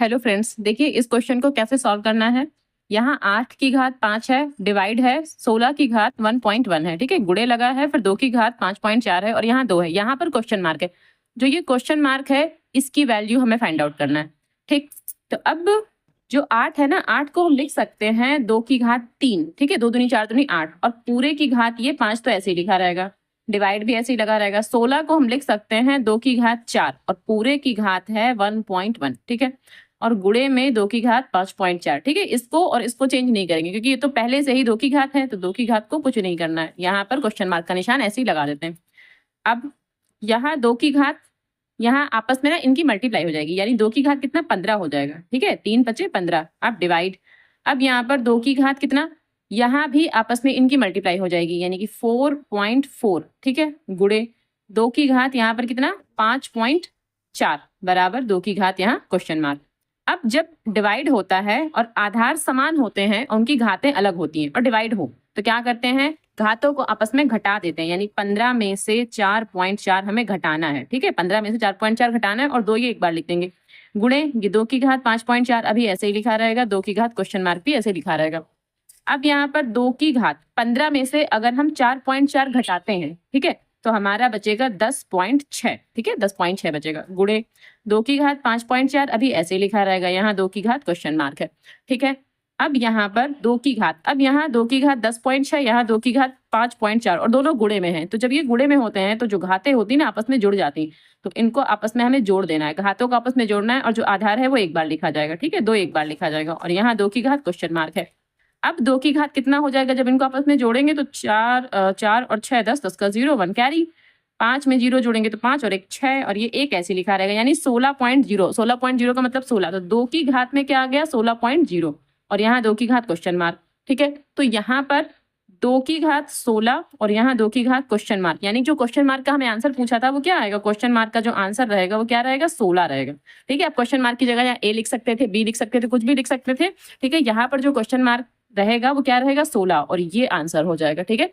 Hello friends, देखिए इस question को कैसे सॉल्व करना है। यहाँ 8 की घात 5 है, डिवाइड है 16 की घात 1.1 है, ठीक है। गुणे लगा है, फिर 2 की घात 5.4 है और यहाँ 2 है। यहाँ पर क्वेश्चन मार्क है। जो ये क्वेश्चन मार्क है इसकी वैल्यू हमें फाइंड आउट करना है, ठीक। तो अब जो 8 है ना, 8 को हम लिख सकते हैं 2 की घात 3, ठीक है। 2 दूनी 4 दूनी 8 और पूरे की घात ये 5 तो ऐसे ही लिखा रहेगा, डिवाइड भी ऐसे ही लगा रहेगा। 16 को हम लिख सकते हैं 2 की घात 4 और पूरे की घात है 1.1, ठीक है। और गुणे में 2 की घात 5.4, ठीक है। इसको और इसको चेंज नहीं करेंगे क्योंकि ये तो पहले से ही 2 की घात है, तो 2 की घात को कुछ नहीं करना है। यहाँ पर क्वेश्चन मार्क का निशान ऐसे ही लगा देते हैं। अब यहाँ 2 की घात, यहाँ आपस में ना इनकी मल्टीप्लाई हो जाएगी, यानी 2 की घात कितना 15 हो जाएगा, ठीक है। 3 5 15। अब डिवाइड, अब यहाँ पर 2 की घात कितना, यहाँ भी आपस में इनकी मल्टीप्लाई हो जाएगी, यानी कि 4.4, ठीक है। गुणे 2 की घात यहाँ पर कितना 5.4 बराबर 2 की घात यहाँ क्वेश्चन मार्क। अब जब डिवाइड होता है और आधार समान होते हैं, उनकी घातें अलग होती हैं और डिवाइड हो तो क्या करते हैं, घातों को आपस में घटा देते हैं। यानी 15 में से 4.4 हमें घटाना है, ठीक है। 15 में से 4.4 घटाना है और 2 ये एक बार लिख देंगे। गुणे 2 की घात 5.4 अभी ऐसे ही लिखा रहेगा, 2 की घात क्वेश्चन मार्क भी ऐसे लिखा रहेगा। अब यहाँ पर 2 की घात 15 में से अगर हम 4.4 घटाते हैं, ठीक है, तो हमारा बचेगा 10.6, ठीक है। 10.6 बचेगा। गुणे 2 की घात 5.4 अभी ऐसे ही लिखा रहेगा, यहाँ 2 की घात क्वेश्चन मार्क है, ठीक है। अब यहाँ पर 2 की घात, अब यहाँ 2 की घात 10.6, यहाँ 2 की घात 5.4 और दोनों गुणे में हैं। तो जब ये गुणे में होते हैं तो जो घातें होती ना आपस में जुड़ जाती, तो इनको आपस में हमें जोड़ देना है, घातों को आपस में जोड़ना है और जो आधार है वो एक बार लिखा जाएगा, ठीक है। 2 एक बार लिखा जाएगा और यहाँ 2 की घात क्वेश्चन मार्क है। अब 2 की घात कितना हो जाएगा जब इनको आपस में जोड़ेंगे, तो 4 और 6 10, 10 का 0 1 कैरी, 5 में 0 जोड़ेंगे तो 5 और 1 6 और ये 1 ऐसे लिखा रहेगा, यानी 16.0। 16.0 का मतलब 16, तो 2 की घात में क्या आ गया 16.0 और यहाँ 2 की घात क्वेश्चन मार्क, ठीक है। तो यहाँ पर 2 की घात 16 और यहाँ 2 की घात क्वेश्चन मार्क, यानी जो क्वेश्चन मार्क का हमें आंसर पूछा था वो क्या आएगा, क्वेश्चन मार्क का जो आंसर रहेगा वो क्या रहेगा 16 रहेगा, ठीक है। आप क्वेश्चन मार्क की जगह यहाँ ए लिख सकते थे, बी लिख सकते थे, कुछ भी लिख सकते थे, ठीक है। यहाँ पर जो क्वेश्चन मार्क रहेगा वो क्या रहेगा 16 और ये आंसर हो जाएगा, ठीक है।